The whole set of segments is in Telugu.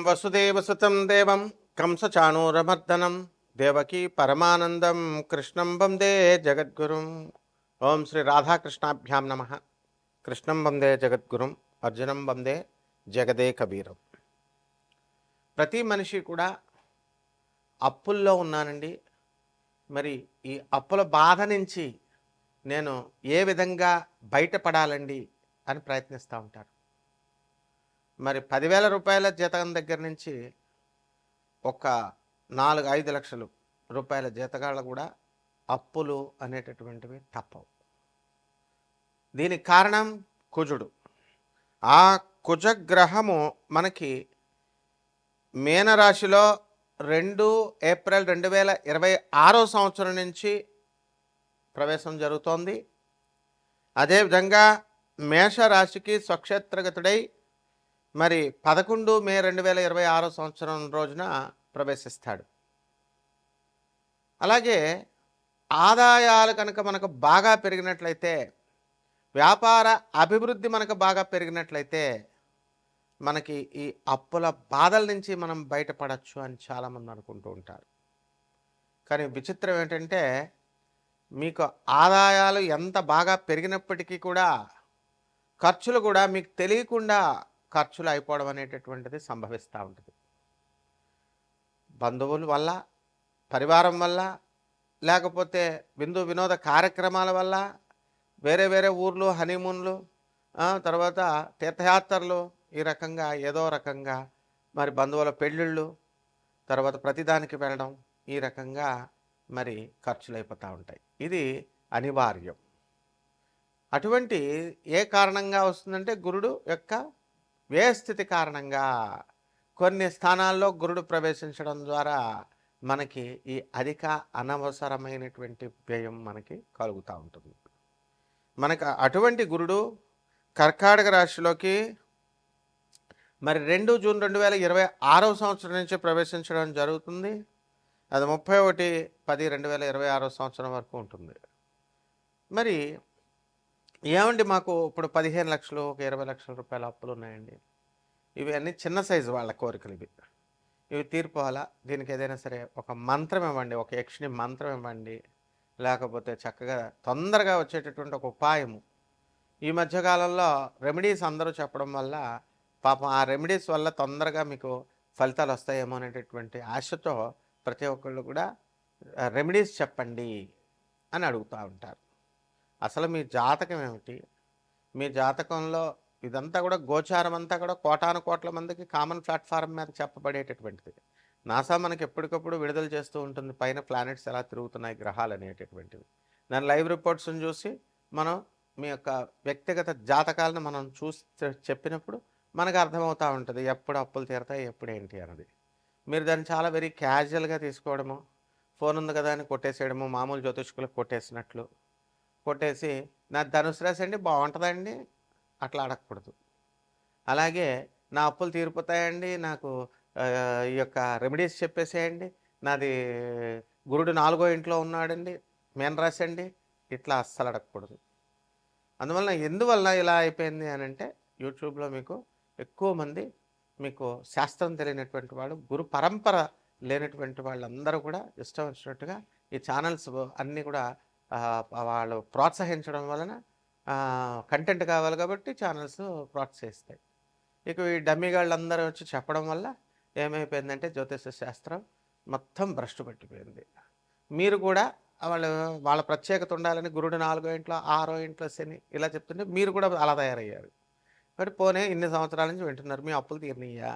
వసుదేవసుతం దేవం కంసచాణూరమర్దనం దేవకీ పరమానందం కృష్ణం వందే జగద్గురుం. ఓం శ్రీ రాధాకృష్ణాభ్యాం నమ. కృష్ణం వందే జగద్గురుం, అర్జునం వందే జగదే కబీరం. ప్రతి మనిషి కూడా అప్పుల్లో ఉన్నానండి, మరి ఈ అప్పుల బాధ నుంచి నేను ఏ విధంగా బయటపడాలండి అని ప్రయత్నిస్తూ ఉంటారు. మరి 10,000 రూపాయల జీతం దగ్గర నుంచి ఒక 4-5 లక్షల రూపాయల జీతగాళ్ళు కూడా అప్పులు అనేటటువంటివి తప్పవు. దీనికి కారణం కుజుడు. ఆ కుజగ్రహము మనకి మీనరాశిలో 2 ఏప్రిల్ 2026 సంవత్సరం నుంచి ప్రవేశం జరుగుతోంది. అదేవిధంగా మేషరాశికి స్వక్షేత్రగతుడై మరి 11 మే 2026 సంవత్సరం రోజున ప్రవేశిస్తాడు. అలాగే ఆదాయాలు కనుక మనకు బాగా పెరిగినట్లయితే, వ్యాపార అభివృద్ధి మనకు బాగా పెరిగినట్లయితే మనకి ఈ అప్పుల బాధల నుంచి మనం బయటపడచ్చు అని చాలామంది అనుకుంటూ ఉంటారు. కానీ విచిత్రం ఏంటంటే, మీకు ఆదాయాలు ఎంత బాగా పెరిగినప్పటికీ కూడా ఖర్చులు కూడా మీకు తెలియకుండా ఖర్చులు అయిపోవడం అనేటటువంటిది సంభవిస్తూ ఉంటుంది. బంధువుల వల్ల, పరివారం వల్ల, లేకపోతే విందు వినోద కార్యక్రమాల వల్ల, వేరే వేరే ఊర్లు, హనీమూన్లు, తర్వాత తీర్థయాత్రలు, ఈ రకంగా ఏదో రకంగా మరి బంధువుల పెళ్ళిళ్ళు, తర్వాత ప్రతిదానికి వెళ్ళడం, ఈ రకంగా మరి ఖర్చులు అయిపోతూ ఉంటాయి. ఇది అనివార్యం. అటువంటి ఏ కారణంగా వస్తుందంటే గురుడు యొక్క వ్యయస్థితి కారణంగా కొన్ని స్థానాల్లో గురుడు ప్రవేశించడం ద్వారా మనకి ఈ అధిక అనవసరమైనటువంటి వ్యయం మనకి కలుగుతూ ఉంటుంది. మనకు అటువంటి గురుడు కర్కాటక రాశిలోకి మరి 2 జూన్ 2026 సంవత్సరం నుంచి ప్రవేశించడం జరుగుతుంది. అది 31/10/2026 సంవత్సరం వరకు ఉంటుంది. మరి ఏమండి, మాకు ఇప్పుడు 15 లక్షలు, ఒక 20 లక్షల రూపాయల అప్పులు ఉన్నాయండి. ఇవి అన్నీ చిన్న సైజు వాళ్ళ కోరికలు. ఇవి తీర్పోవాలా? దీనికి ఏదైనా సరే ఒక మంత్రం ఇవ్వండి, ఒక యక్షిణి మంత్రం ఇవ్వండి, లేకపోతే చక్కగా తొందరగా వచ్చేటటువంటి ఒక ఉపాయము. ఈ మధ్యకాలంలో రెమెడీస్ అందరూ చెప్పడం వల్ల పాపం ఆ రెమెడీస్ వల్ల తొందరగా మీకు ఫలితాలు వస్తాయేమో అనేటటువంటి ఆశతో ప్రతి ఒక్కళ్ళు కూడా రెమెడీస్ చెప్పండి అని అడుగుతూ ఉంటారు. అసలు మీ జాతకం ఏమిటి? మీ జాతకంలో ఇదంతా కూడా గోచారం అంతా కూడా కోటాను కోట్ల మందికి కామన్ ప్లాట్ఫారం మీద చెప్పబడేటటువంటిది. నాసా మనకి ఎప్పటికప్పుడు విడుదల చేస్తూ ఉంటుంది పైన ప్లానెట్స్ ఎలా తిరుగుతున్నాయి, గ్రహాలు అనేటటువంటివి. దాని లైవ్ రిపోర్ట్స్ని చూసి మనం మీ యొక్క వ్యక్తిగత జాతకాలను మనం చూసి చెప్పినప్పుడు మనకు అర్థమవుతూ ఉంటుంది ఎప్పుడు అప్పులు తీరతాయి, ఎప్పుడు ఏంటి అన్నది. మీరు దాన్ని చాలా వెరీ క్యాజువల్గా తీసుకోవడము, ఫోన్ ఉంది కదా అని కొట్టేసేయడము, మామూలు జ్యోతిష్కులకు కొట్టేసినట్లు కొట్టేసి నా ధనుసు రాశి అండి బాగుంటుందండి అట్లా అడగకూడదు. అలాగే నా అప్పులు తీరిపోతాయండి, నాకు ఈ యొక్క రెమెడీస్ చెప్పేసేయండి, నాది గురుడు 4వ ఇంట్లో ఉన్నాడండి, మీనరాశి అండి, ఇట్లా అస్సలు అడగకూడదు. అందువలన ఎందువల్ల ఇలా అయిపోయింది అని అంటే, యూట్యూబ్లో మీకు ఎక్కువ మంది మీకు శాస్త్రం తెలియనటువంటి వాళ్ళు, గురు పరంపర లేనటువంటి వాళ్ళందరూ కూడా ఇష్టం వచ్చినట్టుగా ఈ ఛానల్స్ అన్నీ కూడా వాళ్ళు ప్రోత్సహించడం వలన కంటెంట్ కావాలి కాబట్టి ఛానల్స్ ప్రోత్సహిస్తాయి. ఇక ఈ డమ్మీగాళ్ళందరూ వచ్చి చెప్పడం వల్ల ఏమైపోయిందంటే జ్యోతిష శాస్త్రం మొత్తం భ్రష్టు పట్టిపోయింది. మీరు కూడా వాళ్ళ ప్రత్యేకత ఉండాలని గురుడు 4వ ఇంట్లో, 6వ ఇంట్లో శని ఇలా చెప్తుంటే మీరు కూడా అలా తయారయ్యారు. మరి పోనీ ఇన్ని సంవత్సరాల నుంచి వింటున్నారు, మీ అప్పులు తీరినయ్యా?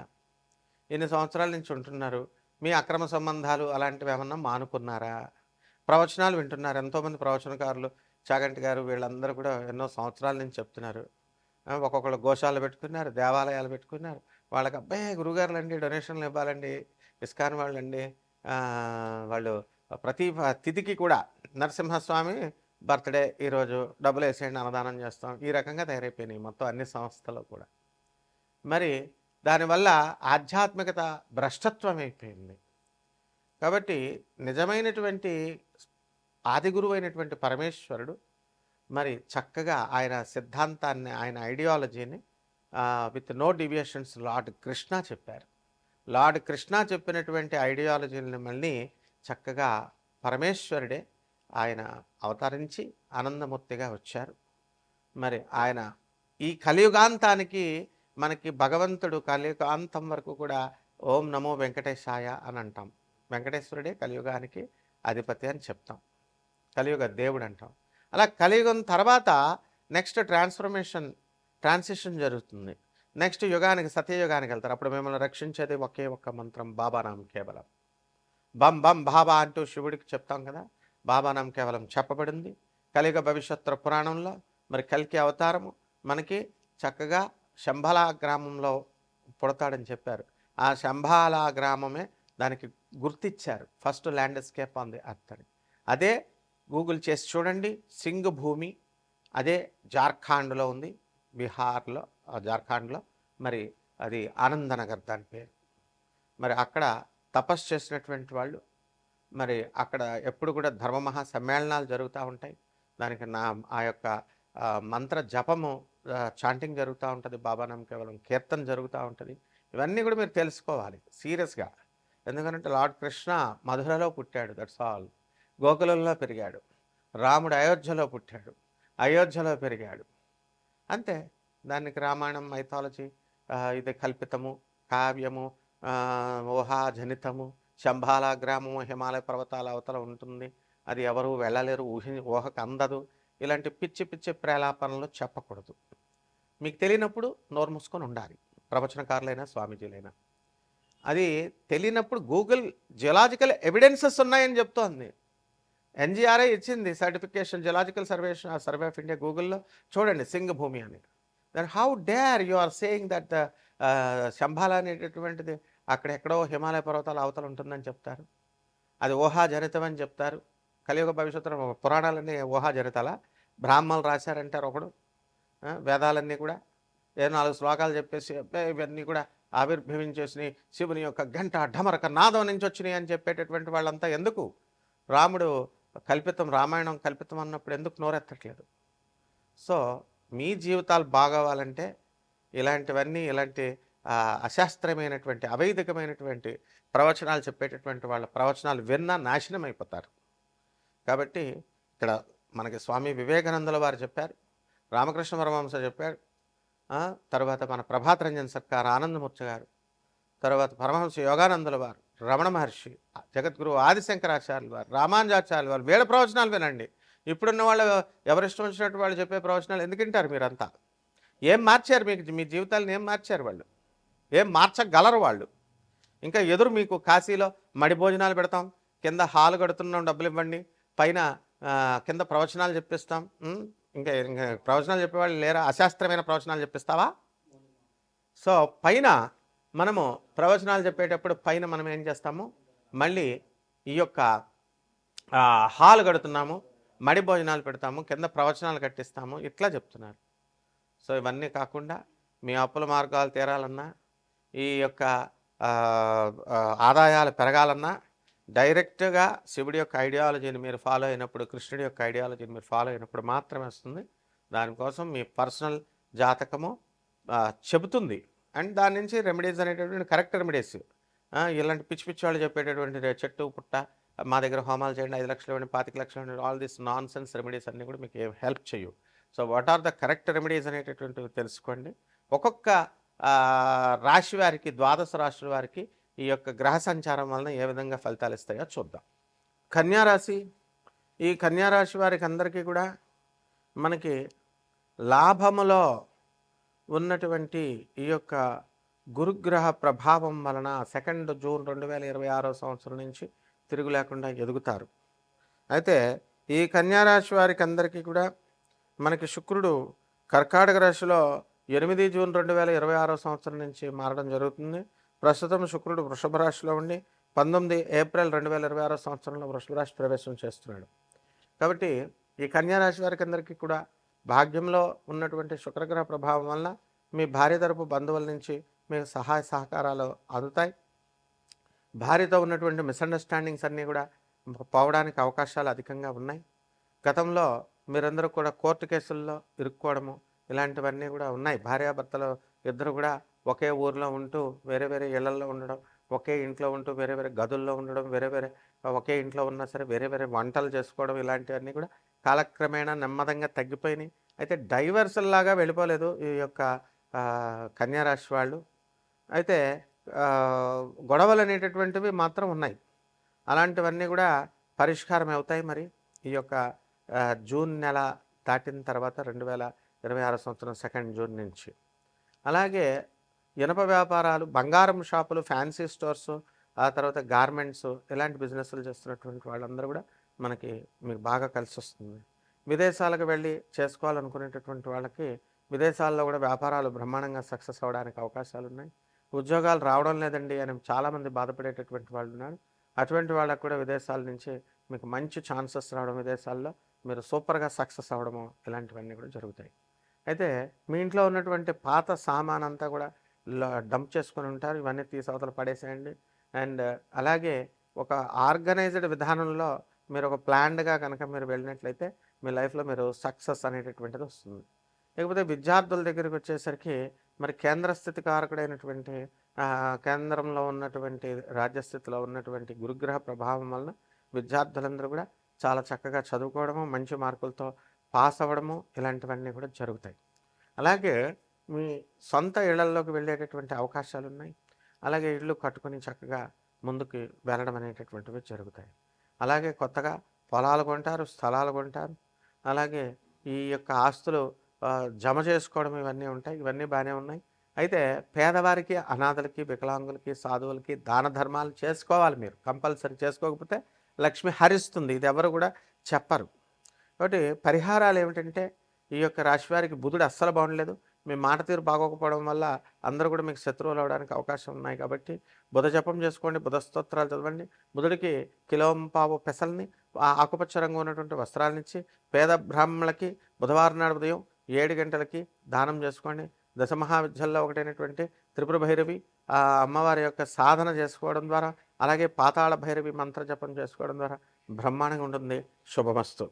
ఇన్ని సంవత్సరాల నుంచి ఉంటున్నారు, మీ అక్రమ సంబంధాలు అలాంటివి ఏమన్నా మానుకున్నారా? ప్రవచనాలు వింటున్నారు, ఎంతోమంది ప్రవచనకారులు, చాగంటి గారు వీళ్ళందరూ కూడా ఎన్నో సంవత్సరాల నుంచి చెప్తున్నారు. ఒక్కొక్కళ్ళు గోశాలు పెట్టుకున్నారు, దేవాలయాలు పెట్టుకున్నారు. వాళ్ళకి అబ్బాయి గురుగారులు అండి డొనేషన్లు ఇవ్వాలండి, ఇస్కాన్ వాళ్ళండి, వాళ్ళు ప్రతి తిథికి కూడా నరసింహస్వామి బర్త్డే ఈరోజు డబ్బులు వేసేయండి, అన్నదానం చేస్తాం, ఈ రకంగా తయారైపోయినాయి మొత్తం అన్ని సంస్థలు కూడా. మరి దానివల్ల ఆధ్యాత్మికత భ్రష్టత్వం అయిపోయింది. కాబట్టి నిజమైనటువంటి ఆది గురువు అయినటువంటి పరమేశ్వరుడు మరి చక్కగా ఆయన సిద్ధాంతాన్ని, ఆయన ఐడియాలజీని with no deviations lord Krishna చెప్పారు. లార్డ్ కృష్ణ చెప్పినటువంటి ఐడియాలజీని మళ్ళీ చక్కగా పరమేశ్వరుడే ఆయన అవతరించి ఆనందమూర్తిగా వచ్చారు. మరి ఆయన ఈ కలియుగాంతానికి మనకి భగవంతుడు కలియుగాంతం వరకు కూడా ఓం నమో వెంకటేశాయ అని అంటాం. వెంకటేశ్వరుడే కలియుగానికి అధిపతి అని చెప్తాం, కలియుగ దేవుడు అంటాం. అలా కలియుగం తర్వాత నెక్స్ట్ ట్రాన్సిషన్ జరుగుతుంది. నెక్స్ట్ యుగానికి, సత్యయుగానికి వెళ్తారు. అప్పుడు మిమ్మల్ని రక్షించేది ఒకే ఒక్క మంత్రం, బాబానాం కేవలం. బం బం బాబా అంటూ శివుడికి చెప్తాం కదా, బాబానాం కేవలం చెప్పబడింది కలియుగ భవిష్యత్తు పురాణంలో. మరి కల్కి అవతారము మనకి చక్కగా శంభాలా గ్రామంలో పుడతాడని చెప్పారు. ఆ శంభాలా గ్రామమే దానికి గుర్తిచ్చారు, first landscape on the earth అని. అదే గూగుల్ చేసి చూడండి, సింగ్ భూమి, అదే జార్ఖండ్లో ఉంది, బీహార్లో, జార్ఖండ్లో. మరి అది ఆనందనగర్ దాని పేరు. మరి అక్కడ తపస్సు చేసినటువంటి వాళ్ళు, మరి అక్కడ ఎప్పుడు కూడా ధర్మమహా సమ్మేళనాలు జరుగుతూ ఉంటాయి. దానికి ఆ యొక్క మంత్ర జపము, చాంటింగ్ జరుగుతూ ఉంటుంది, బాబానాం కేవలం కీర్తన జరుగుతూ ఉంటుంది. ఇవన్నీ కూడా మీరు తెలుసుకోవాలి సీరియస్గా. ఎందుకంటే లార్డ్ కృష్ణ మధురలో పుట్టాడు, దట్స్ ఆల్. గోకులంలో పెరిగాడు. రాముడు అయోధ్యలో పుట్టాడు, అయోధ్యలో పెరిగాడు, అంతే. దానికి రామాయణం మైథాలజీ ఇది కల్పితము, కావ్యము, ఊహాజనితము. శంభాలా గ్రామము హిమాలయ పర్వతాల అవతల ఉంటుంది, అది ఎవరు వెళ్ళలేరు, ఊహకు అందదు. ఇలాంటి పిచ్చి పిచ్చి ప్రేలాపనలు చెప్పకూడదు. మీకు తెలియనప్పుడు నోరు మూసుకొని ఉండాలి, ప్రవచనకారులైనా స్వామీజీలైనా. అది తెలియనప్పుడు గూగుల్ జియోలాజికల్ ఎవిడెన్సెస్ ఉన్నాయని చెప్తోంది. ఎన్జిఆర్ఐ ఇచ్చింది certification, geological survey of India. గూగుల్లో చూడండి సింగ్ భూమి అని. Then how dare you are saying that Shambhala అనేటటువంటిది అక్కడెక్కడో హిమాలయ పర్వతాల అవతల ఉంటుందని చెప్తారు. అది ఊహాజనితం అని చెప్తారు. కలియుగ భవిష్యత్తు పురాణాలన్నీ ఊహాజనితాల, బ్రాహ్మణులు రాశారంటారు ఒకడు. వేదాలన్నీ కూడా 4 శ్లోకాలు చెప్పేసి ఇవన్నీ కూడా ఆవిర్భవించేసినాయి, శివుని యొక్క గంట ఢమరక నాదం నుంచి వచ్చినాయి అని చెప్పేటటువంటి వాళ్ళంతా ఎందుకు? రాముడు కల్పితం, రామాయణం కల్పితం అన్నప్పుడు ఎందుకు నోరెత్తట్లేదు? సో మీ జీవితాలు బాగోవాలంటే ఇలాంటివన్నీ, ఇలాంటి అశాస్త్రమైనటువంటి అవైదికమైనటువంటి ప్రవచనాలు చెప్పేటటువంటి వాళ్ళ ప్రవచనాలు విన్నా నాశనం అయిపోతారు. కాబట్టి ఇక్కడ మనకి స్వామి వివేకానందుల వారు చెప్పారు, రామకృష్ణ పరమహంస చెప్పారు, తర్వాత మన ప్రభాత్ రంజన్ సర్కార్ ఆనందమూర్తి గారు, తర్వాత పరమహంస యోగానందుల వారు, రమణ మహర్షి, జగద్గురు ఆదిశంకరాచార్యుల వారు, రామానుజాచార్యుల వారు, వీళ్ళ ప్రవచనాలు వినండి. ఇప్పుడున్న వాళ్ళు ఎవరిష్టం వచ్చినట్టు వాళ్ళు చెప్పే ప్రవచనాలు ఎందుకు వింటారు మీరంతా? ఏం మార్చారు మీకు? మీ జీవితాలను ఏం మార్చారు వాళ్ళు? ఏం మార్చగలరు వాళ్ళు? ఇంకా ఎదురు మీకు కాశీలో మడి భోజనాలు పెడతాం, కింద హాలు కడుతున్నాం, డబ్బులు ఇవ్వండి, పైన కింద ప్రవచనాలు చెప్పిస్తాం. ఇంకా ఇంకా ప్రవచనాలు చెప్పేవాళ్ళు లేరా? అశాస్త్రమైన ప్రవచనాలు చెప్పిస్తావా? సో పైన మనము ప్రవచనాలు చెప్పేటప్పుడు పైన మనం ఏం చేస్తాము, మళ్ళీ ఈ యొక్క హాల్ కడుతున్నాము, మడి భోజనాలు పెడతాము, కింద ప్రవచనాలు కట్టిస్తాము, ఇట్లా చెప్తున్నారు. సో ఇవన్నీ కాకుండా మీ అప్పుల మార్గాలు తీరాలన్నా, ఈ యొక్క ఆదాయాలు పెరగాలన్నా డైరెక్ట్గా శివుడి యొక్క ఐడియాలజీని మీరు ఫాలో అయినప్పుడు, కృష్ణుడి యొక్క ఐడియాలజీని మీరు ఫాలో అయినప్పుడు మాత్రమే వస్తుంది. దానికోసం మీ పర్సనల్ జాతకము చెబుతుంది. అండ్ దాని నుంచి రెమెడీస్ అనేటటువంటి కరెక్ట్ రెమెడీస్, ఇలాంటి పిచ్చి పిచ్చి వాళ్ళు చెప్పేటటువంటి చెట్టు పుట్ట మా దగ్గర హోమాలు చేయండి, 5 లక్షలు ఇవ్వండి, 25 లక్షలు ఇవ్వండి, all this nonsense remedies అన్నీ కూడా మీకు ఏం హెల్ప్ చేయవు. So what are the correct remedies అనేటటువంటివి తెలుసుకోండి. ఒక్కొక్క రాశి వారికి, ద్వాదశ రాశుల వారికి ఈ యొక్క గ్రహ సంచారం వలన ఏ విధంగా ఫలితాలు ఇస్తాయో చూద్దాం. కన్యారాశి, ఈ కన్యారాశి వారికి అందరికీ కూడా మనకి లాభములో ఉన్నటువంటి ఈ యొక్క గురుగ్రహ ప్రభావం వలన 2 జూన్ 2026 సంవత్సరం నుంచి తిరుగు లేకుండా ఎదుగుతారు. అయితే ఈ కన్యారాశి వారికి అందరికీ కూడా మనకి శుక్రుడు కర్కాటక రాశిలో 8 జూన్ 2026 సంవత్సరం నుంచి మారడం జరుగుతుంది. ప్రస్తుతం శుక్రుడు వృషభ రాశిలో ఉండి 19 ఏప్రిల్ 2026 సంవత్సరంలో వృషభ రాశి ప్రవేశం చేస్తున్నాడు. కాబట్టి ఈ కన్యారాశి వారికి అందరికీ కూడా భాగ్యంలో ఉన్నటువంటి శుక్రగ్రహ ప్రభావం వల్ల మీ భార్య తరపు బంధువుల నుంచి మీకు సహాయ సహకారాలు అందుతాయి. భార్యతో ఉన్నటువంటి మిస్అండర్స్టాండింగ్స్ అన్నీ కూడా పోవడానికి అవకాశాలు అధికంగా ఉన్నాయి. గతంలో మీరందరూ కూడా కోర్టు కేసుల్లో ఇరుక్కోవడము ఇలాంటివన్నీ కూడా ఉన్నాయి. భార్యాభర్తలు ఇద్దరు కూడా ఒకే ఊరిలో ఉంటూ వేరే వేరే ఇళ్లల్లో ఉండడం, ఒకే ఇంట్లో ఉంటూ వేరే వేరే గదుల్లో ఉండడం, వేరే వేరే ఒకే ఇంట్లో ఉన్నా సరే వేరే వేరే వంటలు చేసుకోవడం, ఇలాంటివన్నీ కూడా కాలక్రమేణా నెమ్మదంగా తగ్గిపోయినాయి. అయితే డైవర్సుల్లాగా వెళ్ళిపోలేదు ఈ యొక్క కన్యా రాశి వాళ్ళు. అయితే గొడవలు అనేటటువంటివి మాత్రం ఉన్నాయి. అలాంటివన్నీ కూడా పరిష్కారం అవుతాయి మరి ఈ యొక్క జూన్ నెల దాటిన తర్వాత 2026 సంవత్సరం 2 జూన్ నుంచి. అలాగే ఇనప వ్యాపారాలు, బంగారం షాపులు, ఫ్యాన్సీ స్టోర్సు, ఆ తర్వాత గార్మెంట్స్, ఇలాంటి బిజినెస్లు చేస్తున్నటువంటి వాళ్ళందరూ కూడా మీకు బాగా కలిసి వస్తుంది. విదేశాలకు వెళ్ళి చేసుకోవాలనుకునేటటువంటి వాళ్ళకి విదేశాల్లో కూడా వ్యాపారాలు బ్రహ్మాండంగా సక్సెస్ అవ్వడానికి అవకాశాలు ఉన్నాయి. ఉద్యోగాలు రావడం లేదండి అని చాలామంది బాధపడేటటువంటి వాళ్ళు ఉన్నారు. అటువంటి వాళ్ళకు కూడా విదేశాల నుంచి మీకు మంచి ఛాన్సెస్ రావడం, విదేశాల్లో మీరు సూపర్గా సక్సెస్ అవ్వడము, ఇలాంటివన్నీ కూడా జరుగుతాయి. అయితే మీ ఇంట్లో ఉన్నటువంటి పాత సామాన్ అంతా కూడా డంప్ చేసుకొని ఉంటారు. ఇవన్నీ తీసి అవతల పడేసేయండి. అండ్ అలాగే ఒక ఆర్గనైజ్డ్ విధానంలో మీరు ఒక ప్లాన్డ్గా కనుక మీరు వెళ్ళినట్లయితే మీ లైఫ్లో మీరు సక్సెస్ అనేటటువంటిది వస్తుంది. లేకపోతే విద్యార్థుల దగ్గరికి వచ్చేసరికి మరి కేంద్ర స్థితి కారకుడైనటువంటి కేంద్రంలో ఉన్నటువంటి రాజ్యస్థితిలో ఉన్నటువంటి గురుగ్రహ ప్రభావం వలన విద్యార్థులందరూ కూడా చాలా చక్కగా చదువుకోవడము, మంచి మార్కులతో పాస్ అవ్వడము, ఇలాంటివన్నీ కూడా జరుగుతాయి. అలాగే మీ సొంత ఇళ్లల్లోకి వెళ్ళేటటువంటి అవకాశాలు ఉన్నాయి. అలాగే ఇళ్ళు కట్టుకొని చక్కగా ముందుకు వెళ్ళడం అనేటటువంటివి జరుగుతాయి. అలాగే కొత్తగా పొలాలు కొంటారు, స్థలాలు కొంటారు. అలాగే ఈ యొక్క ఆస్తులు జమ చేసుకోవడం, ఇవన్నీ ఉంటాయి. ఇవన్నీ బాగానే ఉన్నాయి. అయితే పేదవారికి, అనాథలకి, వికలాంగులకి, సాధువులకి దాన ధర్మాలు చేసుకోవాలి. మీరు కంపల్సరీ చేసుకోకపోతే లక్ష్మి హరిస్తుంది. ఇది ఎవరు కూడా చెప్పరు. కాబట్టి పరిహారాలు ఏమిటంటే ఈ యొక్క రాశి వారికి బుధుడు అస్సలు బాగుండలేదు. మీ మాట తీరు బాగోకపోవడం వల్ల అందరూ కూడా మీకు శత్రువులు అవడానికి అవకాశం ఉన్నాయి. కాబట్టి బుధ జపం చేసుకోండి, బుధ స్తోత్రాలు చదవండి. బుధుడికి కిలోంపావు పెసల్ని, ఆకుపచ్చ రంగు ఉన్నటువంటి వస్త్రాలనిచ్చి పేద బ్రాహ్మణులకి బుధవారం నాడు ఉదయం 7 గంటలకి దానం చేసుకోండి. దశమహావిద్యల్లో ఒకటైనటువంటి త్రిపుర భైరవి అమ్మవారి యొక్క సాధన చేసుకోవడం ద్వారా, అలాగే పాతాళ భైరవి మంత్ర జపం చేసుకోవడం ద్వారా బ్రహ్మాండంగా ఉంటుంది. శుభమస్తు.